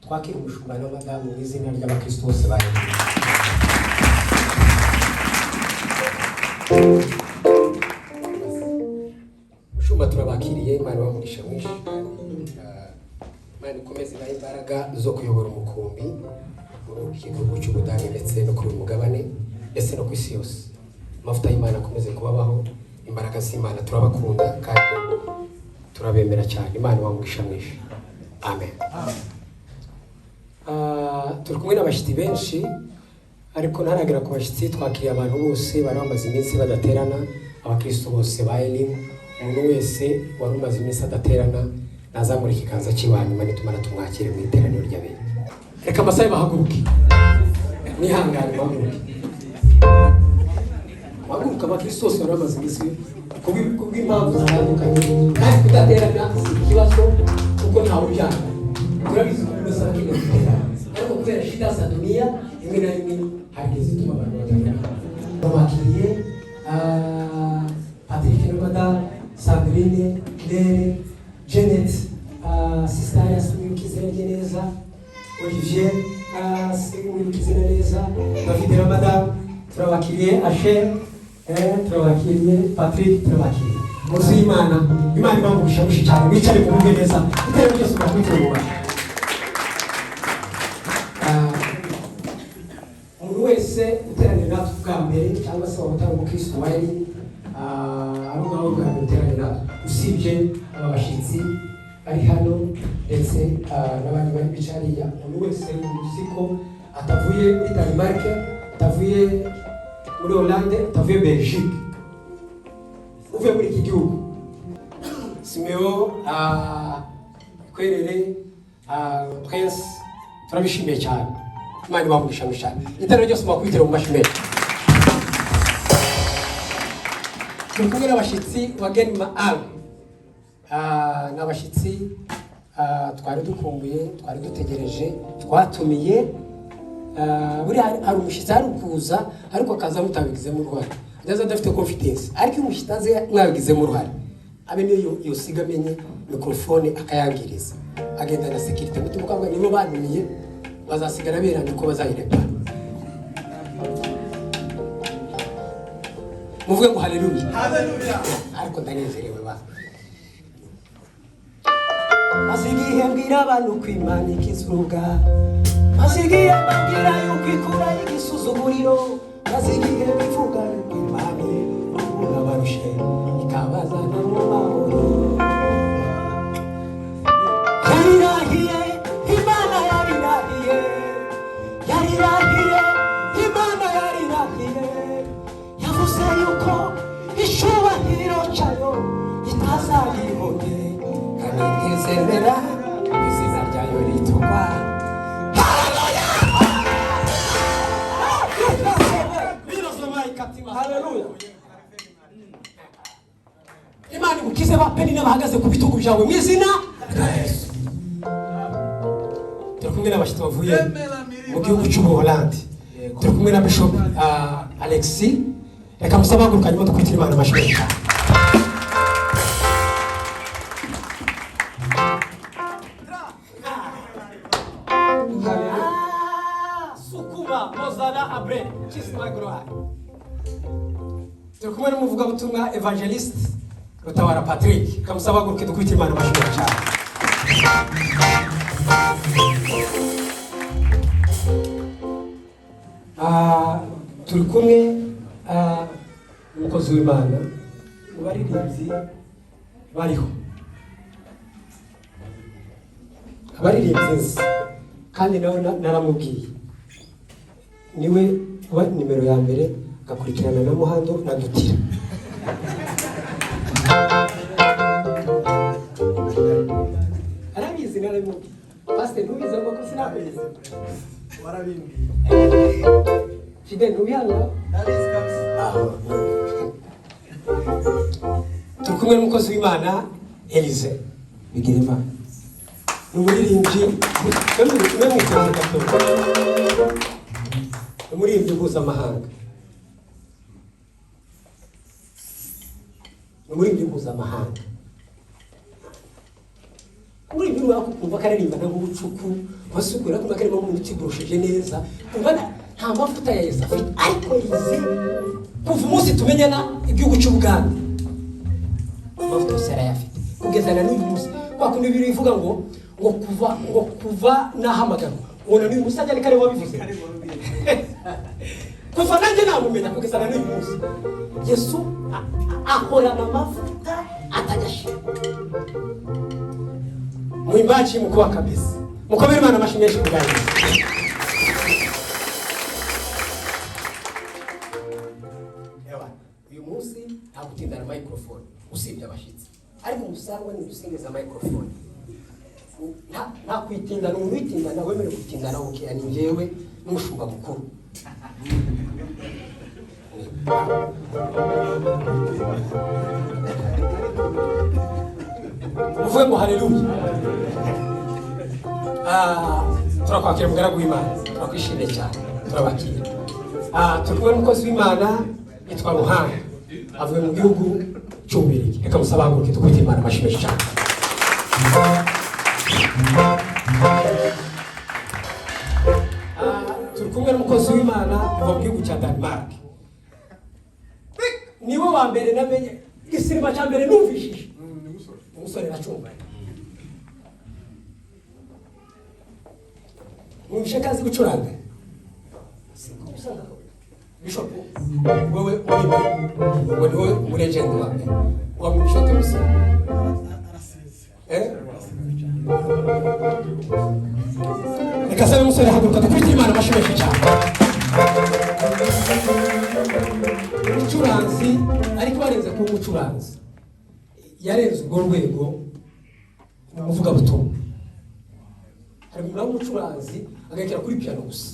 twakira umushumba n'abadamu mu izina ry'abakristo bose bari mushumba turabakiriye Imana bamugisha mwinshi Imana ikomeze ibahe imbaraga zo kuyobora umukumbi mu gihugu cy'Ubudage ndetse no kuri mugabane ndetse no ku isi yose amavuta y'Imana akomeze kubabaho imbaraga z'Imana turabakunda kandi turabemera cyane Imana bamugisha mwinshi amen turi kumwe n'abashyitsi benshi ariko ntaragera ku bashyitsi twakiriye abantu bose bari bamaze iminsi badaterana abakristo bose ba Elim umuntu wese wari umaze iminsi adaterana nazamura ikiganza cy'Imana nitumara tumwakire mu iteraniro ry'abera reka amasaha bahaguruke nihangane bahaguruka abakristo bose bari bamaze iminsi kubw'impamvu zitandukanye kandi kudaterana si ikibazo kuko ntawe ubyanga turabizi ko bose bakeneye guterana ariko kubera shida za dunia rimwe na rimwe hari izituma abantu badaterana babakiriye Patrick Nobada Sabrine Claire Janet Sister Yasmin Kizerege neza Olivier Sigmund Kizera neza David Ramadan turabakiriye Asher turabakiriye Patrick turabakiriye muzi Imana ibamugisha mushi cyane mwicare ku bwe neza itero byose bakwitubura umuntu wese uteranira natwe bwa mbere cyangwa se wabutanga umukristo wari ari ngaho bwa uteranira usibye abashyitsi ari hano ndetse n'abandi bari bicariya umuntu wese uzi ko atavuye muri Denmark atavuye muri Hollande atavuye Belgique uvuye muri iki gihugu Simeo Kwerere Prince turabishimiye cyane Imana ibamugisha cyane itero ryose bakwitira mu mashimeri kumwe n'abashyitsi bageni maal n'abashyitsi twari dukumbuye twari dutegereje twatumiye buri hari umushyitsi ari kuza ariko akaza mutabigizemo uruhare ndaza adafite confidence ariko umushyitsi aze mwabigizemo uruhare abe niyo yosiga amenye mikrofone akayangiriza agenda na security mutuvuga ngo nibo bantumiye bazasigara beranye ko bazayirepa muvuge ngo haleluya haleluya ariko ndanezerewe ba Asigiye mbwira abantu kwimana ikizruga Asigiye mbwira yuko ikura igisuzuguriro Asigiye bivuga kwimana ubura barushe ikabazana mu mahoro Yarirahiye Imana yarirahiye Yarirahiye Imana yarirahiye Yavuze yuko ishubahiro cyayo itazaribonye kandi ntizemera izina ryayo ritugwa haleluya haleluya Imana imukize bapeni n'abahagaze ku bitugu byawe mu izina rya Yesu turi kumwe n'abashyitsi bavuye mu gihugu cy'Ubuholandi turi kumwe na Bishop Alexis reka musaba haguruka nyuma dukwitira Imana amashimwe turi kumwe n'umuvugabutumwa evangelist Rutabara Patrick kamusaba haguruke dukwitira Imana amashimwe cyane turi kumwe umukozi w'Imana mu baririmbyi bariho abaririmbyi kandi nawe naramubwiye niwe wa nimero ya mbere gakurikirana na Muhando na Dutira arabizi naramubwiye pastor ntubize ngo ko sinabizi warabimbiye Fidel nubiyanga nabizi kabisa turi kumwe n'umukozi w'Imana Elise Bigirima umuririmbyi umuririmbyi mpuzamahanga umuririmbyi mpuzamahanga umuririmbyi umva karirimba nko ubucuku basukura kuma karimo mu biti burusheje neza umva nta mavuta ya Yesu afite ariko yize kuva umunsi tumenyana igihugu cy'Ubuganda amavuta yose yarayafite kugeza na n'uyu munsi bakundi biri bivuga ngo kuva nahamagara ubona n'uyu munsi ajya kare wabivuze kuva nanjye namumenya kugeza na n'uyu munsi Yesu ahorana amavuta atajashira mwimbaji mkoa kabisa mukomere Imana amashimeshi kugana uyu munsi ntagutinda na microphone usibye abashitsi ariko musangwa ni gusengeza microphone nta kwitinda no mwitinda nawe mere gutinda nawe ukiya ni njewe n'umushumba mukuru muvuge ngo haleluya. Turakwakira mugaragu w'Imana turakwishimiye cyane turabakira turikumwe n'umukozi w'Imana yitwa Ruhanga avuye mu gihugu cy'Ububiligi reka musabanguruke tukwite Imana amashimeshi cyane. Turikumwe n'umukozi w'Imana uva mu gihugu cya Denmark niwe wa mbere namenye igisirima cya mbere numvishije umusore nacumbaye mwumvishe kazi gucuranga Bishop wewe wewe umulegend wa mbere wamwishe tumusore reka sabe umusore haguruka dukwite Imana amashimeshi cyane. Umucuranzi ariko barenze ku umucuranzi yarenze urwo rwego mu muvuga butumwa hari umuntu w'umucuranzi agakira kuri piano gusa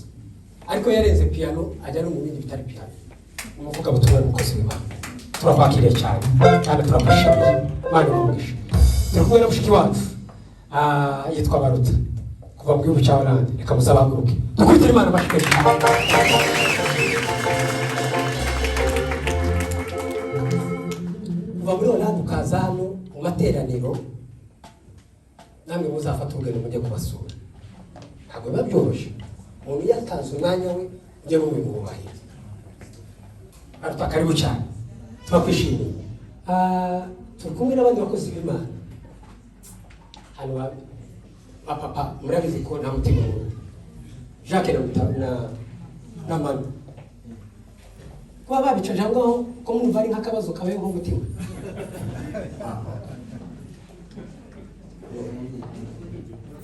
ariko yarenze piano ajya no mu bindi bitari piano mu muvuga butumwa n'umukozi w'Imana turakwakiriye cyane kandi turakwishimiye Imana umugisha. Turikumwe na mushiki wacu yitwa Baruta kuva mu gihugu cya Hollande reka musabanguruke dukwitire Imana amashimeshi kuva muri Hollande ukaza hano mu materaniro namwe muzafata urugendo mujye kubasura ntabwo biba byoroshye umuntu yatanze umwanya we ujye mu mwubahiriza Baruta karibu cyane turakwishimiye. Turi kumwe n'abandi bakozi b'Imana hano papa murabizi ko nta mutima Jacques na Manu kuba babicaje aho ngaho ko mwumva ari nk'akabazo kabaye nk'umutima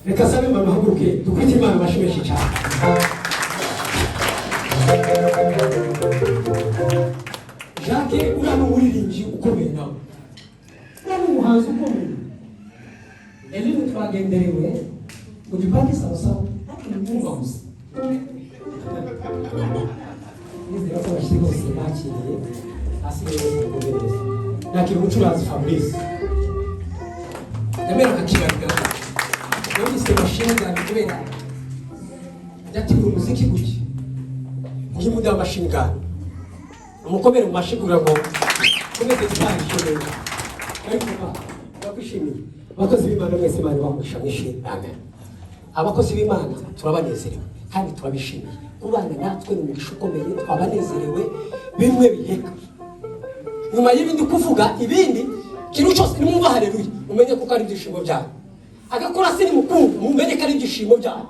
reka sabe Manu haguruke dukwite Imana amashimeshi cyane. Jacques uriya ni umuririmbyi ukomeye nawe uriya ni umuhanzi ukomeye ejo twagenderewe mu gipande sawasawa mwumva gusa nizera ko abashyitsi bose bakiriye asigaye kubereza nakira umucuranzi Fabrice yamera nkakiraga yise mashini gani kubera yategura umuziki guki nk'imuda mashini gani umukomere mu mashini kugira ngo komeze twashimye ariko bakwishimiye abakozi b'Imana mwese Imana bamugisha mwishimye amen. Abakozi b'Imana turabanezerewe kandi turabishimiye kubana natwe mu mugisha ukomeye twabanezerewe bimwe biheka nyuma y'ibindi kuvuga ibindi kintu cyose nimwumva haleluya umenye ko ari ibyishimo byawe agakora siri mukumva mumenye ko ari ibyishimo byawe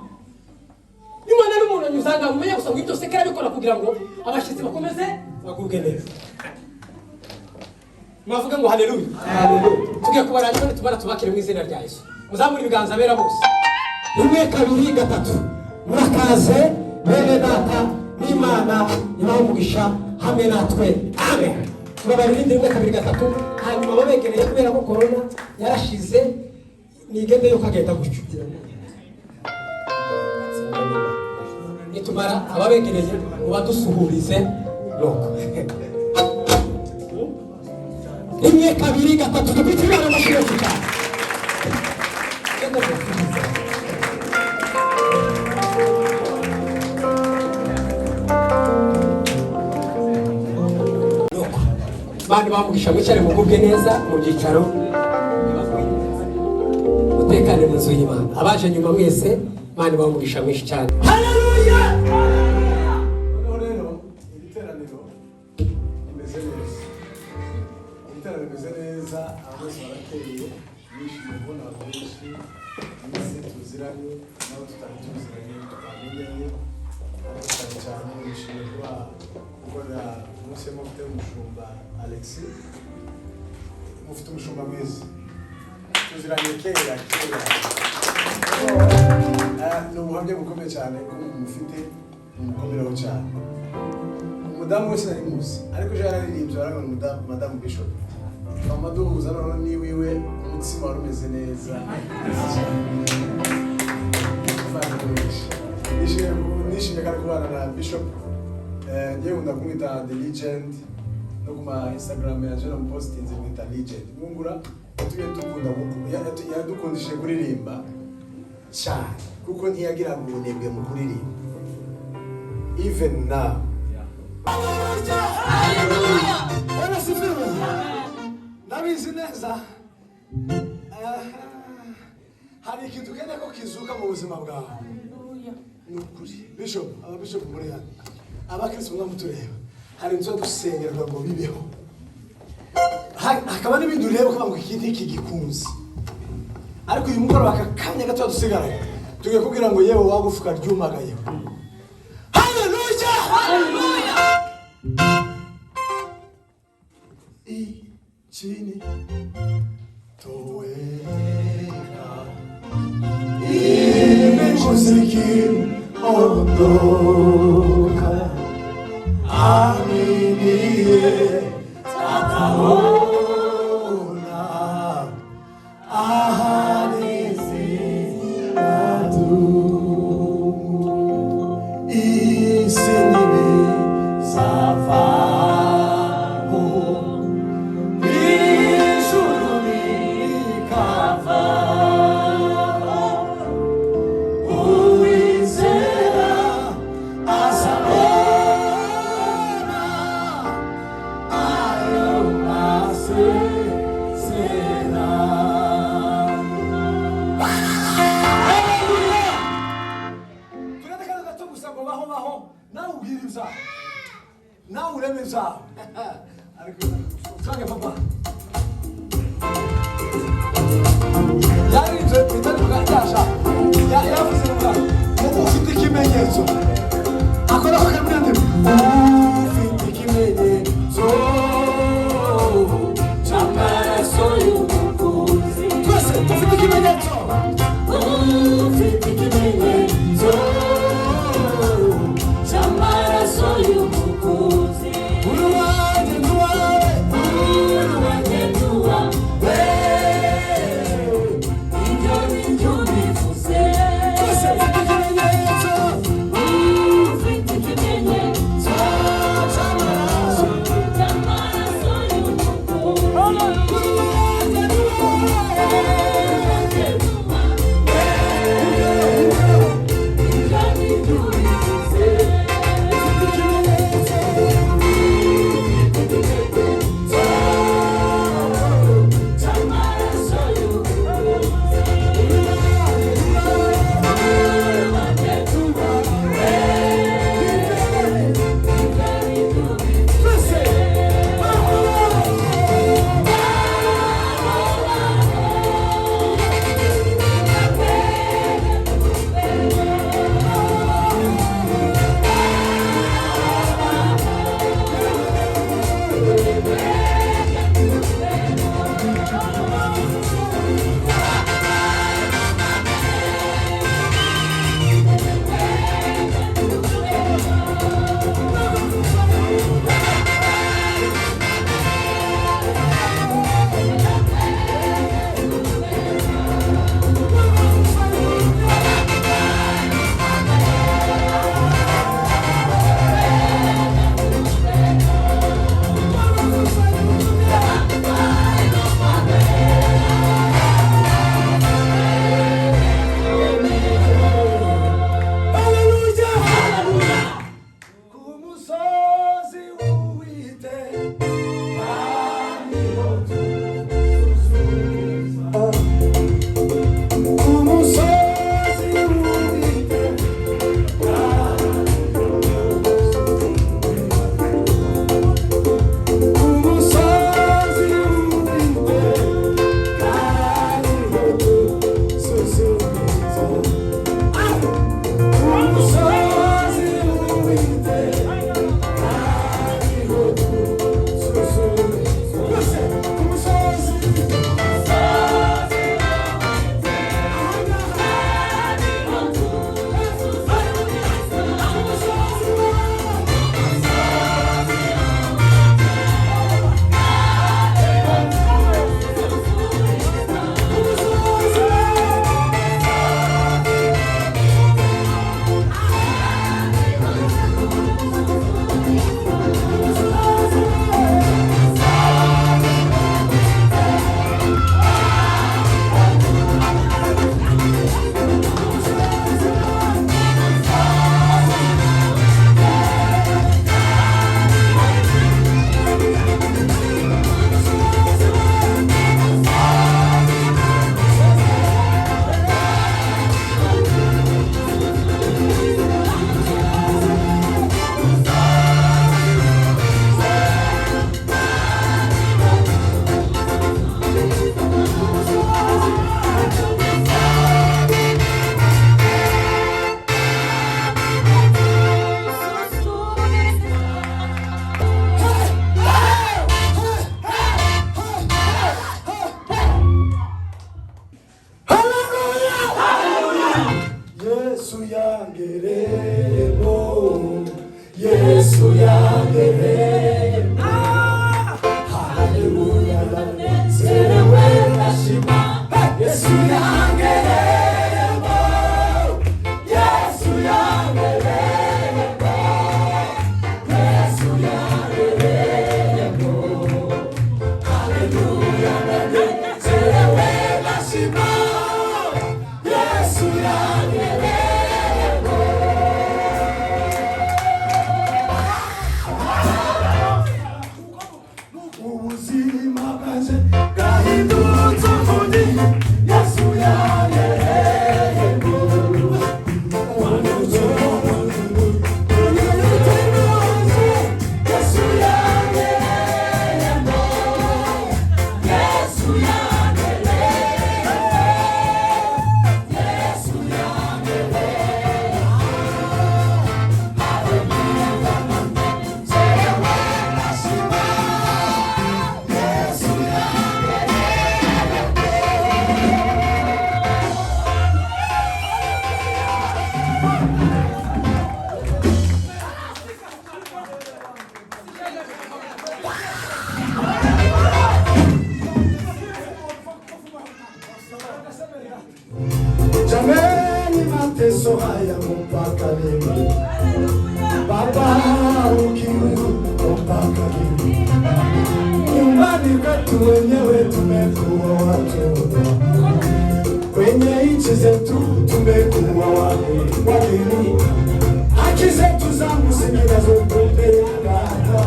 Imana n'umuntu anyuzanga mumenye gusa ngo ibyo sekera bikora kugira ngo abashyitsi bakomeze bagubwe neza mwavuga ngo haleluya tugiye kubarangiza nitumara tubakire mu izina rya Yesu muzamura ibiganza bera bose rimwe kabiri gatatu murakaze bene data n'Imana ibaho umugisha hamwe natwe amen. Tubabarinde rimwe kabiri gatatu hanyuma babegereye kubera ko corona yarashize nigende yo kagenda gutyo nitumara ababegereye ubadusuhurize loko rimwe kabiri gatatu dufite Imana amashimeshi cyane. Bandi bamugisha mwicare mugubwe neza mu byicaro mutekane cyane mu nzu y'Imana. Abaje nyuma mwese Imana ibamugisha mwinshi cyane. Haleluya. Rero iri teraniro imeze neza. Iri teraniro imeze neza, abose barakeye, bishimiye kubona abantu benshi, iminsi tuziranye nabo tutari tuziranye tutamenyanye, ariko cyane bishimiye kuba gukora umunsi mufite umushumba Alexis, mufite umushumba mwiza, tuziranye kera. Ni ubuhamya bukomeye cyane ko mufite umukomereho cyane. Umudamu wese nari muzi, ariko ejo yararirimbye barabona Madamu Bishop. Mama duhuza noneho ni wiwe, umutsima wari umeze neza. Nishimiye kandi kubana na Bishop. Ngewe nkunda kumwita The Legend, no kuma Instagram yaje namupostinze mwita Legend. Mwungura yadukundishije kuririmba cyane kuko ntiyagira ngo unebwe mu kuririmba. Even now. Ndabizi neza hari ikintu ukeneye ko kizuka mu buzima bwawe. Ni ukuri Bishop, Bishop muri hano, abakristo mwamutureba, hari inzu dusengerwa ngo bibeho, hakaba n'ibindi ureba kuba ngo iki n'iki gikunze, ariko uyu mugoroba akakanya gato dusigaranye tugiye kubwira ngo yewe wagufuka ryumagaye. Haleluya, haleluya. Chini toweka imechuziki ondoka aminie takaona ahadizi adumu isinibi safamu ishurumi kava uwizera asabona ayo masezerano. Tunataka gato gusa ngo baho nawe ubwiriza nawe uremeza ariko twange papa yarinze bitaduka cyasha yavuze ngo ufite ikimenyetso akora ko kamwande ufite ikimenyetso cy'amaraso y'umukunzi twese ufite ikimenyetso cy'amaraso y'umukunzi uruwanjye nduwa ibyo bintu bivuze twese Yesu yangeremo, Yesu yangeremo. Haleluya, ndanezerewe ndashima. Yesu yangeremo, Yesu yangeremo, Yesu yangeremo. Haleluya, ndanezerewe ndashima. Yesu yangeremo. Ubuzima bwanje bwahindutse ukundi. Yesu yangeremo. Yesu yangeremo. Yesu jameni, mateso haya mpaka lini? Baba ukiwa mpaka lini? Nyumbani kwetu wenyewe tumekuwa watumwa, kwenye nchi zetu tumekuwa wageni, haki zetu za msingi nazo tumepeana.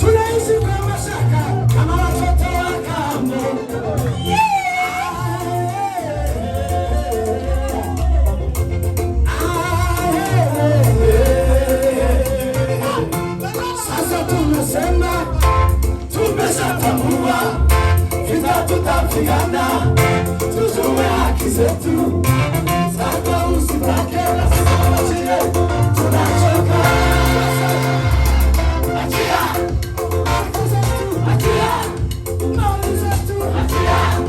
Tunaishi kwa mashaka kama watoto wa kambo. Sasa tumesema, tumeshatambua, vita tutapigana, tujue haki zetu. Sasa usitake na sisi tunachoka. Achia haki zetu, achia mali zetu, achia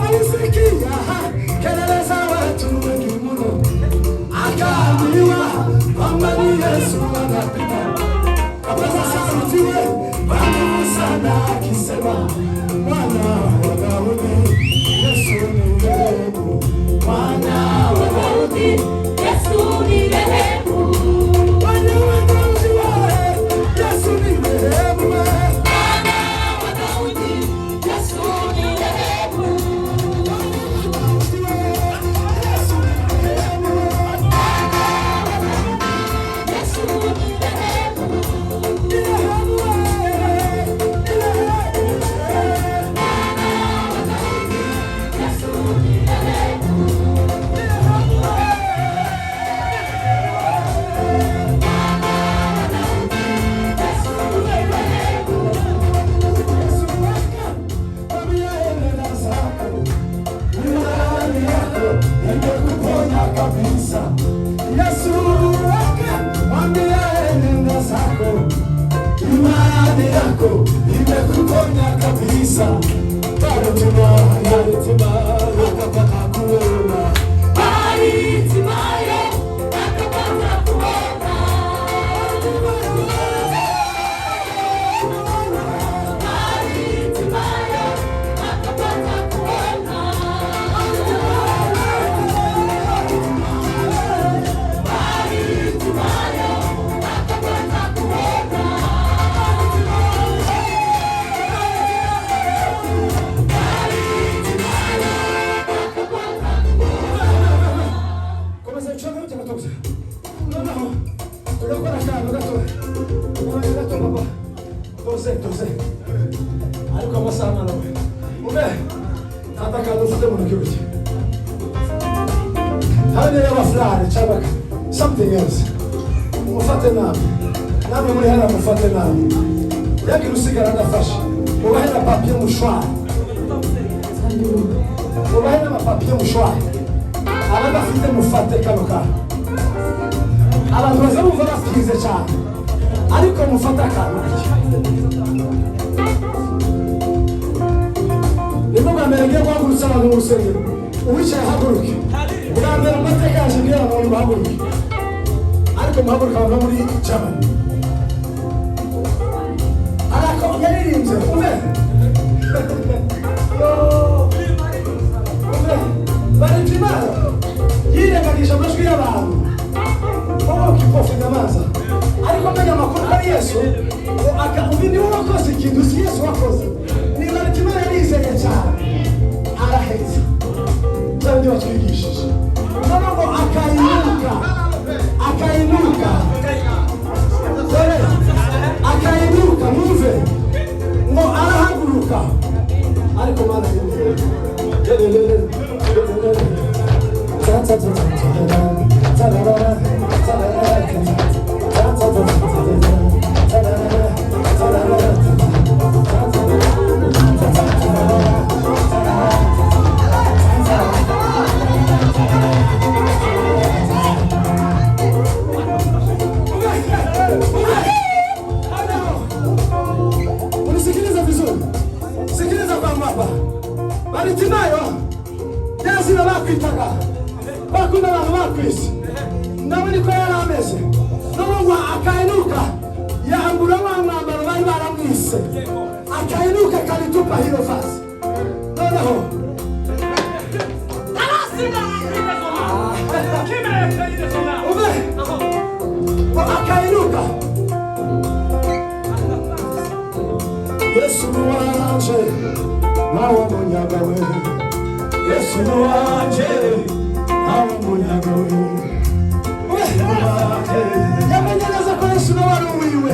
alisikia kelele za watu wengi mno, akaambiwa kwamba ni Yesu anapita. Kapaza sauti kwa nguvu sana akisema, Mwana wa Daudi, Yesu nirehemu. Mwana wa Daudi, Yesu nirehemu. Mwana wa Daudi, Yesu nirehemu. Yesu flare cyangwa something else mufate nabi namwe muri hano mufate nabi yagira usigara ndafashe ubahe na papier mushwari ubahe na papier mushwari abadafite mufate kano kantu abantu baza bumva bafitize cyane ariko mufate akantu nibwo bwa mbere ngiye guhagurutsa abantu mu rusengero uwicaye haguruke bwa mbere amateka yaje ngira abantu bahaguruke ariko muhaguruka bava muri Germany ariko yaririmbye umwe Valentimano yirengagije amajwi y'abantu wowe ukipofunga amazi ariko menya amakuru ari Yesu ubi niwe wakoze ikintu si Yesu wakoze ni Valentimano yarizeye cyane arahetse cyane niba twigishije noneho ngo akainuka mwumve ngo arahaguruka ariko mana unisikiliza vizuri, sikiliza kwa mapa Baritimayo yazina bakwitaga bakunda abantu bakwisi nawe niko yarameze n'ubwo akainuka yambura wa mwambaro bari baramwise akainuka kalitupa hilo fasi noneho akainuka Yesu wanje nawe munyagawe Yesu wanje nawe munyagawe yamenyereza ko Yesu nawe ari uwiwe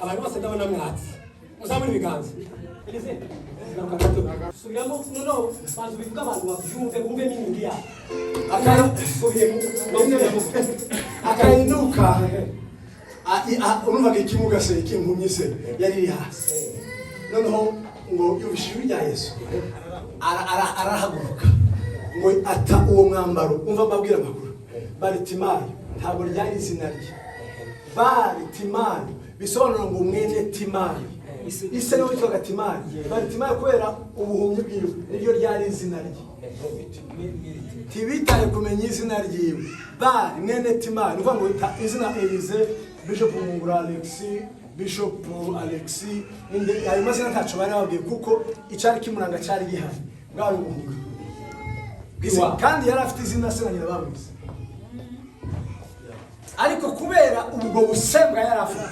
abantu bose ndabona mwatsi muzamura ibiganza subiramo noneho bantu bivuga abantu babyumve bumve n'inkingi yabo akayinuka urumvaga ikimuga se ikimpumyi se yari iri hasi noneho ngo yumvishije rya Yesu arahaguruka ngo ata uwo mwambaro umva mbabwira amakuru Baritimayo ntabwo ryari izina rye Baritimayo bisobanura ngo mwene Timayo ise no witwaga Timayo Baritimayo kubera ubuhumyi bwiwe niryo ryari izina rye tibitaye kumenya izina ryiwe Bari mwene Timayo uvuga ngo izina Elize Bishop Mungura Alexis Bishop Alexis ayo mazina ntaco bari babwiye kuko icari kimuranga cari gihari bwari ubuhunga kandi yari afite izina se nyina bamwise ariko kubera ubwo busembwa yari afite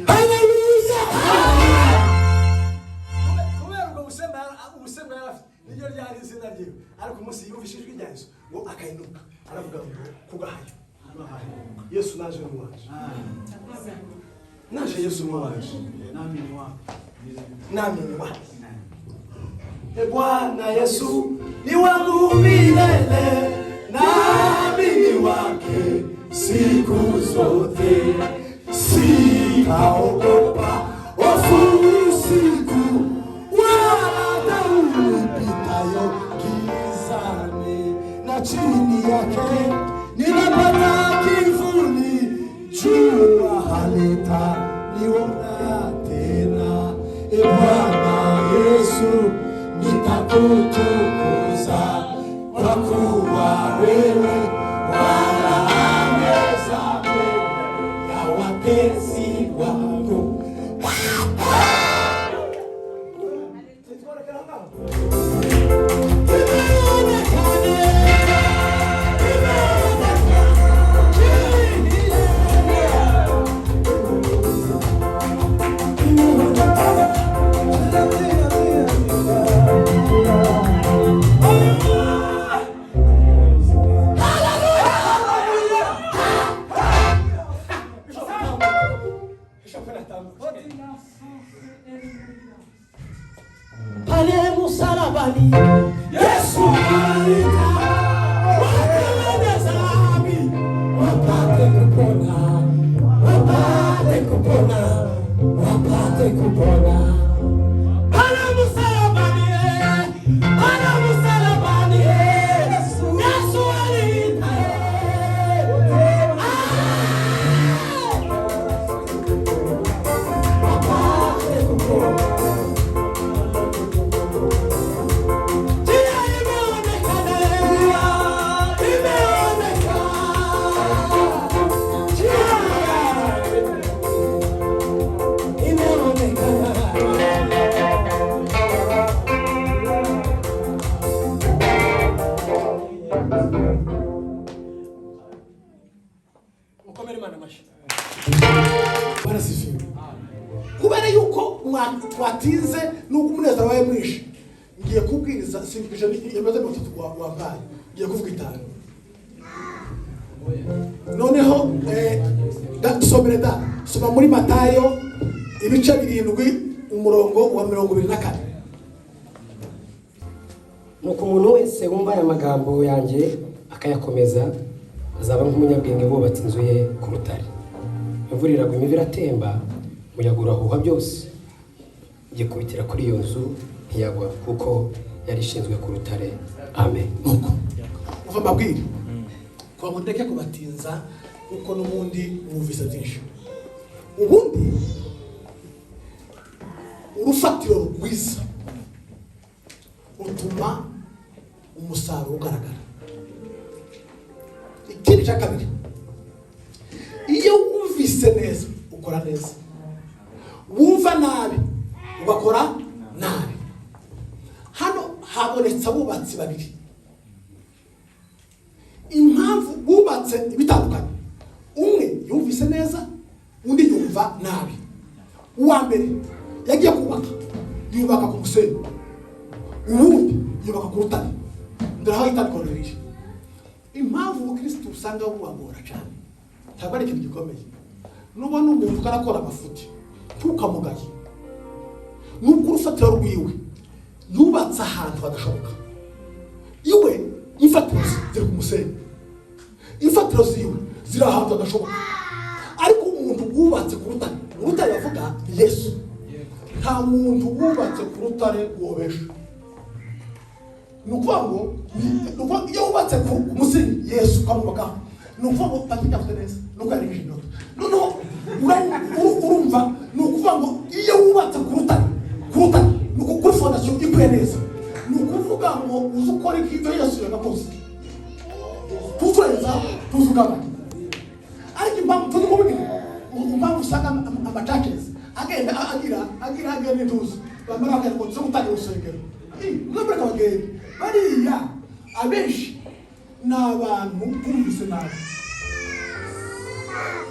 haleluya kubera ubwo busembwa yari afite niryo ryari izina ryiwe ariko umunsi yumvishije ijwi rya Yesu ngo akayinuka aravuga ngo kugahayo Yesu naje n'uwaje naje Yesu n'uwaje nami Bwana Yesu ni wangu milele nami ni wake siku zote sitaogopa hofu usiku wala tauni pitayo gizani na chini yake ninapata kivuli jua halitaniona tena Bwana Yesu nitakutukuza kwa kuwa wewe wala amezame ya watesi wangu Pale msalabani Yesu alita wakaenda dhambi wapate kupona wapate kupona Pale msalabani Yesu alita wapate kupona kubera yuko twatinze nuko umunezero wawe mwinshi ngiye kubwiriza simpisha yamaze 3 wambaye ngiye kuvuga itanu noneho soma muri Matayo ibice 7 umurongo wa 24 nuko umuntu wese wumva aya magambo yanjye akayakomeza azaba nk'umunyabwenge wubatse inzu ye ku rutare imvura iragwa imivu iratemba umuyaga urahuha byose gikubitira kuri iyo nzu ntiyagwa kuko yari ishinzwe ku rutare amen nuko uva mbabwire kwa mundeke kubatinza uko n'ubundi mwumvise byinshi ubundi urufatiro rwiza utuma umusaruro ugaragara ikindi cya kabiri iyo wumvise neza ukora neza wumva nabi ugakora nabi hano habonetse abubatsi babiri impamvu bubatse ibitandukanye umwe yumvise neza undi yumva nabi uwa mbere yagiye yubaka ku musenyi uwundi yubaka ku rutare ndaraho itandukaniro impamvu umukristo usanga bubagora cyane ntabwo ari ikintu gikomeye. Nubona umuntu karakora amafuti ntukamugaye, nubwo urufatiro rwiwe yubatse ahantu hadashoboka, iwe imfatiro ziri ku musenyi, imfatiro ziwe ziri ahantu hadashoboka, ariko umuntu wubatse ku rutare, urutare bavuga ni Yesu. Nta muntu wubatse ku rutare wobesha. Ni ukuvuga ngo iyo wubatse ku musenyi Yesu ukamwubakaho, ni ukuvuga ngo batajya neza nuko ari injiniyeri. Noneho urumva, ni ukuvuga ngo iyo wubatse ku rutare ni ukuri fondasiyo ikuye neza, ni ukuvuga ngo uzi ukora ibyo Yesu yagakoze, tuzurenza tuzugabanya. Ariko impamvu tuzi kubwira, impamvu usanga amachurches agenda agira n'intuzi bamara bakajya kuza gutangira urusengero, nubwo abageni bariya abenshi ni abantu bumvise nabi,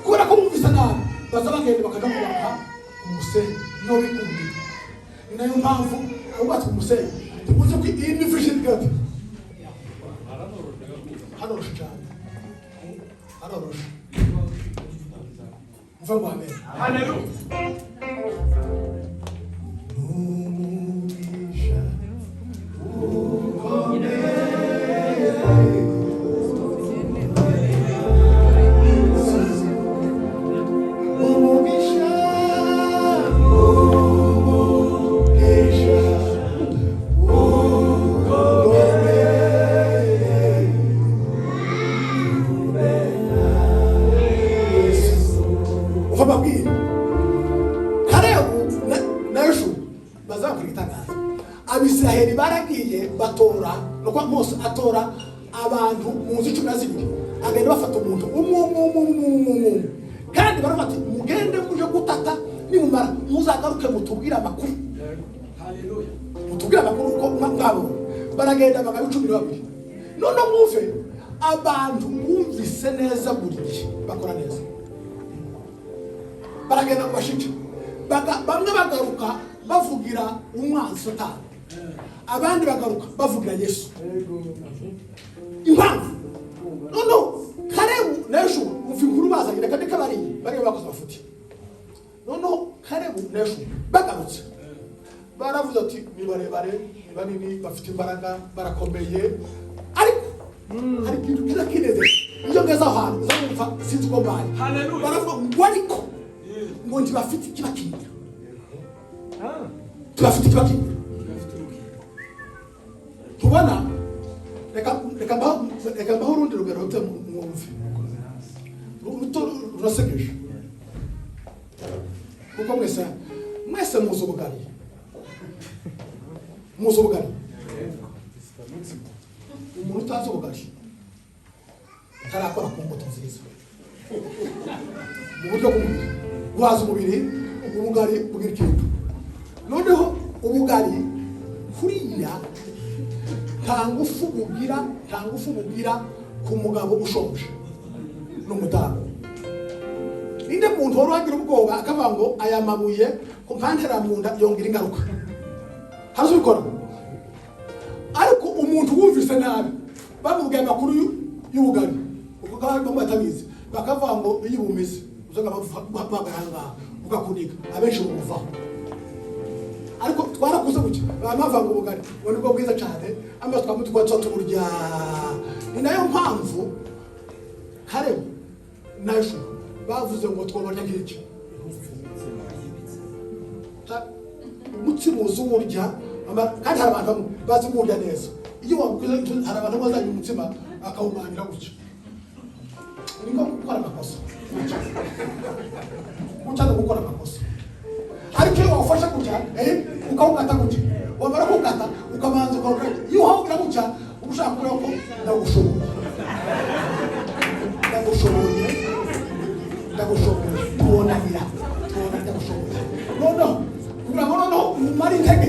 kubera ko bumvise nabi baza bagenda bakajya kubaka umusenyi niho bikundira. Ni nayo mpamvu abubatse umusenyi tubuze ko iyi ni vision gate haroroshe cyane, haroroshe. Mva ngo amen. Haleluya. Abisiraheli baragiye batora, nuko Mose atora abantu mu nzu 12, agenda bafata umuntu umwe, kandi barafata mugende muje gutata, nimumara muzagaruke mutubwira amakuru. Haleluya. Mutubwira amakuru uko mwabo baragenda bagaba 12. None mwumve abantu bumvise neza buri gihe bakora neza, baragenda kubashika, bamwe bagaruka bavugira umwanzi Satani, abandi bagaruka bavugira Yesu. Impamvu no Kalebu na Yoshua umva inkuru bazanye kandi kabari bari bakoze amafuti. No Kalebu na Yoshua bagarutse baravuze ati ni barebare banini bafite imbaraga barakomeye, ariko hari ikintu kirakineze iyo ngeza ahantu zamumva sinzi ko baye. Baravuga ngo ariko ngo ntibafite ikibakingira, tubafite ikibakingira. Tubona reka mbaho urundi rugero rute mwumve rurasekeje, kuko mwese muzi ubugari, umuntu utazi ubugari tarakora ku mbuto nziza mu buryo bw'umubiri, guhaza umubiri. Ubugari bugira ikintu, noneho ubugari kuriya nta ngufu bugira ku mugabo ushonje n'umudamu. Ninde muntu wari wagira ubwoba akavuga ngo aya mabuye kumpantera mu nda yongera ingaruka, hazubikora. Ariko umuntu wumvise nabi bamubwiye amakuru y'ubugari, uko kandi batabizi bakavuga ngo iyo bumeze uzaga bagaranga ugakunika abenshi bumuvaho. Ariko twarakuze gucya bamavanga ubugari ngo nibwo bwiza cyane, amaso twamutwa tuburya. Ni nayo mpamvu Kalebu na Yoshua bavuze ngo twabarya nk'iki umutsima uzurya, kandi hari abantu bazi kurya neza. Iyo wakuze hari abantu bazanye umutsima akawumanira gutya, niko gukora amakosa, ucyane gukora amakosa. Ariko iyo wafasha gutya ukawukata gutya, wamara kukata ukabanza ukawukata, iyo uhawukira gutya ushaka kureba ko ndagushoboye tubonanira ndagushoboye. Noneho kugira ngo noneho umare intege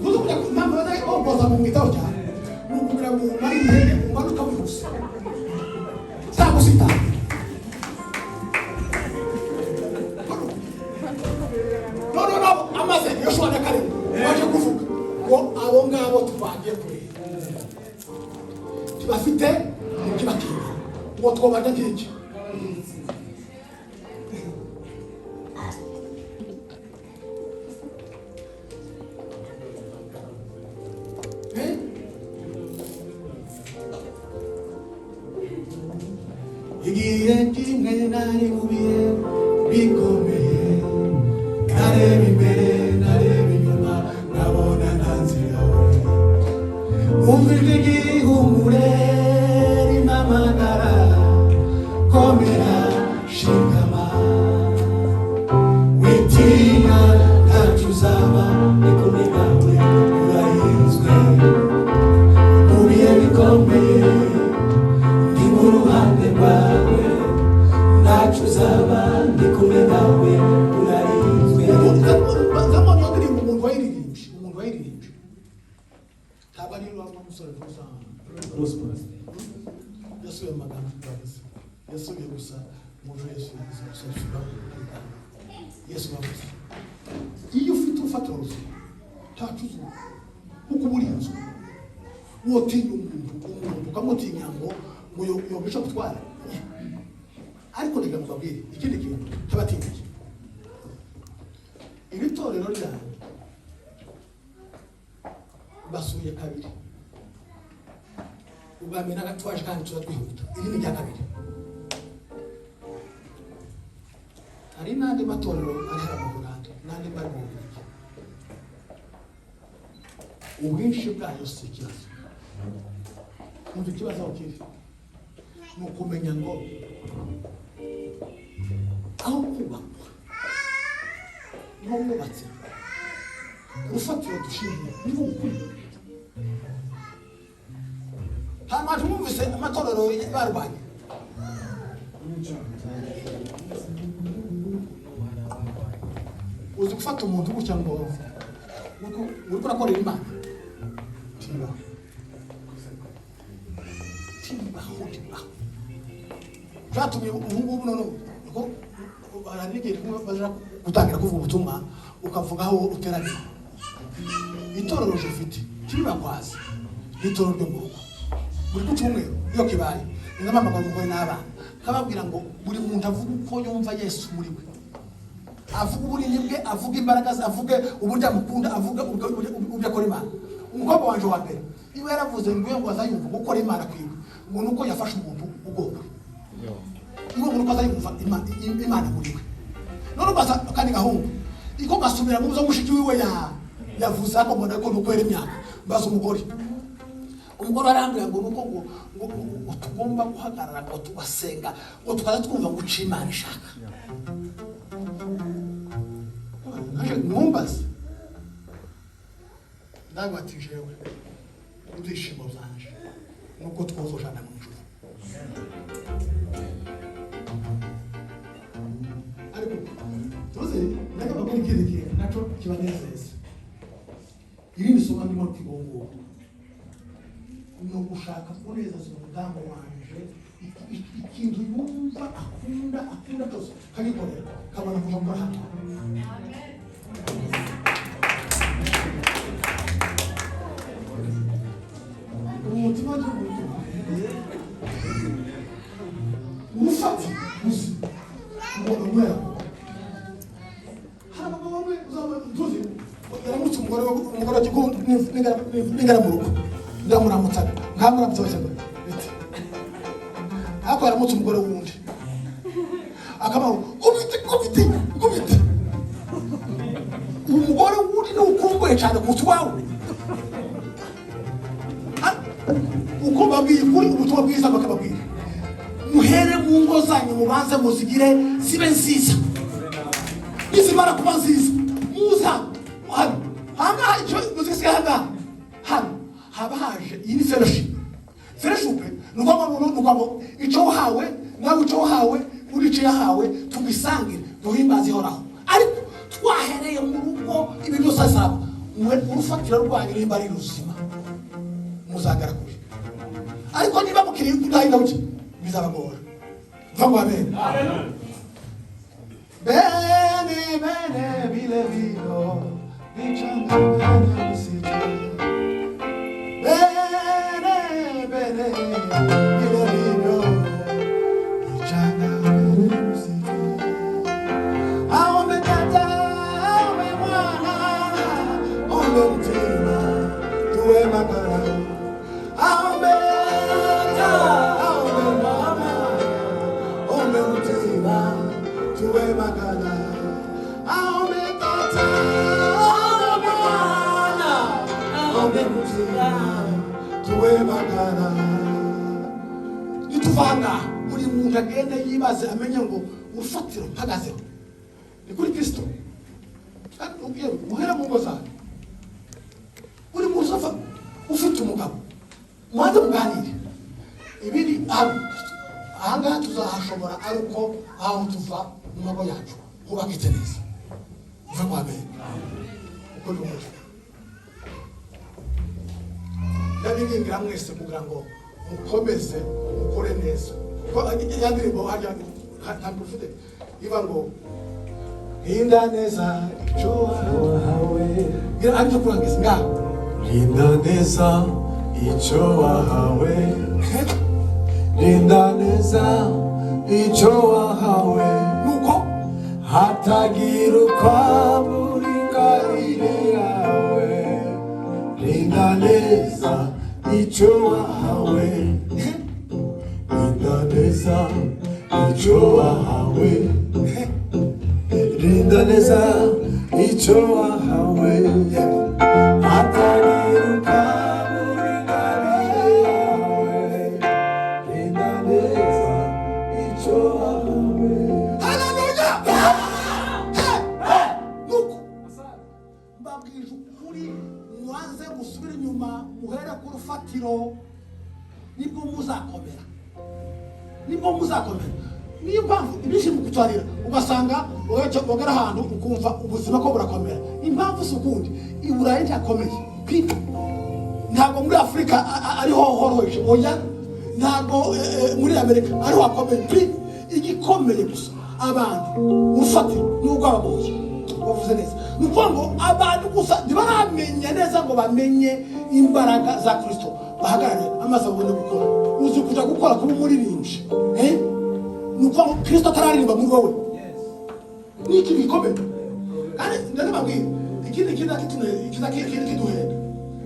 uza kujya mpamvu bazakoza mu mwitaho cyane, ni ukugira ngo umare intege umanuka wihuse utagusitara. Noneho amaze Yoshua na Kalebu baje kuvuga ngo abo ngabo tuvangiye kure bafite ikibakinga ngo twabarya nk'iki. igihe kimwe nari mu bihe bikomeye, nareba imbere nareba inyuma nkabona nta nzira. Umva ijwi ry'ihumure rimpamagara, komera shikama, witinya ntacyo uzaba, ndi kumwe nawe urarinzwe. Mu bihe bikomeye ndi mu ruhande rwawe, ntacyo uzaba, ndi kumwe nawe urarinzwe. Ndabona iyo ndirimbo umuntu wayiririmbye ntabwo ari umusore gusa yasubiye amagambo twavuze, yasubiye gusa umuco Yesu yavuze. Iyo ufite urufatiro ruzima ntacyo uzaba, kuko uba urinzwe. Wotinya umuntu ukamutinya ngo yobisha gutwara, ariko reka mubabwire ikindi kintu tabatinyiye. Iri torero ryanyu basuye kabiri, ubwa mbere twaje kandi turatwihuta, iri ni rya kabiri. Hari n'andi matorero ari hano mu Rwanda n'andi bari mu Bubiligi. Ubwinshi bwayo si ikibazo, umva ikibazo aho kiri ni ukumenya ngo aho kubakwa niho wubatse, urufatiro dushingiye niho ukuri. Nta mpamvu mwumvise amatorero barwanye, uzi gufata umuntu gutya ngo uri kurakorera Imana, tibaho byatumye ubu ngubu none ko baranigiye baza gutangira kuvuga ubutumwa ukavuga aho uteraniye. Itorero rifite tibakwazi itorero ryo mu rugo buri ku cyumweru iyo kibaye ingamamagara umugore n'abana kababwira ngo buri muntu avuga uko yumva Yesu muri we, avuga uburinzi bwe, avuga imbaraga ze, avuge uburyo amukunda, avuga uburyo akora Imana. Umukobwa wanje wa mbere iwe yaravuze ngo azayumva gukora Imana kwiwe, ngo nuko yafashe umuntu ugomba ngo nuko azayumva Imana muri we. None baza kandi gahungu iko gasubira mu zo mushiki wiwe yavuze ako mbona ko nukwera imyaka. Baza umugore arambwira ngo nuko ngo tugomba guhagarara ngo tugasenga ngo tukaza twumva ngo uca Imana ishaka. Numbaze ndagwatijewe ibyishimo byanje nuko twuzujana mu ijuru. Ariko tuzi ndagomba ko ikindi kintu naco kibanezeza. Irindi somo ndimo kibongo no gushaka kunezeza umugambo wanje, ikintu yumva akunda cyose kagikorera kabona kuva muri hano. Umutima w'umuntu ufata gusa ubona umwera hari abagabo bamwe tuzi yaramutse umugore w'igikundi n'ingara mu rugo ndamuramutsa nkamuramutsa cyane ariko yaramutse umugore wundi akamaro kubite umugore wundi ni ukumbuye cyane kutwawe uko babwiye kuri ubutumwa bwiza bakababwira muhere mu ngo zanyu mubanze muzigire zibe nziza, nizimara kuba nziza muza hano icyo muzisiga hano haba haje iyi ni fellowship nuko icyo uhawe nawe icyo uhawe uri icyo yahawe tugisangire duhimbaze ihoraho. Ariko twahereye mu rugo ibi byose asaba urufatiro rwanyu nimba ari ruzima muzagara kure, ariko niba mukiri kudahina uki bizabagora. Vango amen. Bene bile vino bichanganya bisije. Bene bile vino bichanganya bisije. Aome tata aome mwana aome mtima tuwe makara. Aome tata aome mwana wema, tuwe magana. Aombe Tata, aombe Mwana, aombe Mutima, tuwe magana. Nituvanga buri muntu agenda yibaze amenye ngo urufatiro mpagazeho ni kuri Kristo. Muhera mu ngo zawe buri muntu ufite umugabo mwanze muganire ibiri ahangaha tuzahashobora ari uko aho tuva mu mago yacu hubakitse neza uve kwa mbere uko n'umuco ndabiringira mwese kugira ngo mukomeze mukore neza ya ndirimbo hajya ntabwo ufite iva ngo Linda neza icyo wahawe aribyo kurangiza ngaho Linda neza icyo wahawe Linda neza icyo wahawe nuko hatagira ukwambura ingabire yawe Linda neza icyo wahawe Linda neza icyo wahawe Linda neza icyo wahawe hatagira ukwambura ingabire yawe Linda neza icyo wahawe. Haleluya! Nuko mbabwije ukuri mwanze gusubira inyuma muhere ku rufatiro nibwo muzakomera niyo mpamvu ibyishimo kutwarira ugasanga ugera ahantu ukumva ubuzima ko burakomera impamvu si ukundi i Burayi ntihakomeye ntabwo muri Afurika ariho horoheje oya ntabwo muri Amerika ariho hakomeye igikomeye gusa abantu urufatiro n'urw'abamuzi bavuze neza ni ukuvuga ngo abantu gusa ntibaramenya neza ngo bamenye imbaraga za Kristo bahagarare amaze abone gukora uzi kuja gukora kuba umuririmbyi ni ukuvuga ngo Kristo atararirimba muri wowe ni iki gikomeye kandi ndababwira ikindi kiduhenda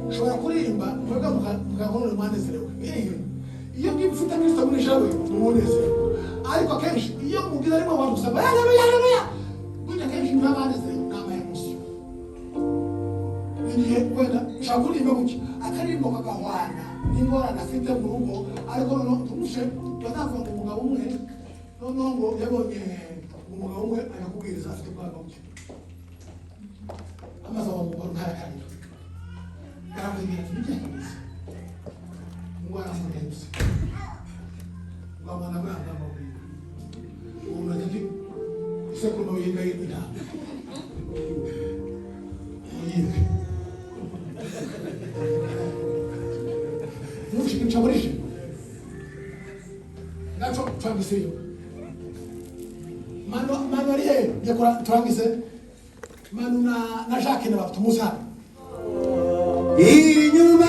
ushobora kuririmba mwebwe mugahorera mwanezerewe iyo ngiye mfite Kristo muri jawe mumunezero ariko akenshi iyo mubwira arimo abantu usanga haleluya burya kenshi ntabanezerewe n'amayemusiyo igihe wenda ushaka kuririmba gutya akaririmbo kagahwana n'ingorane afite mu rugo ariko noneho tumushe batavuga ngo umugabo umwe noneho ngo yabonye umugabo umwe akakubwiriza afite ubwanwa buke amaze abo mugabo ntayakarira yaramubwira ati nibyahize ngo aramurenze ngo amana bwanga amabwira ubu natati isekuru mabiyinga y'intama muyinga nushika ncaburishe naco twangiseyo manu ari he yakora twangize manu na Jacques na batumuza Inyuma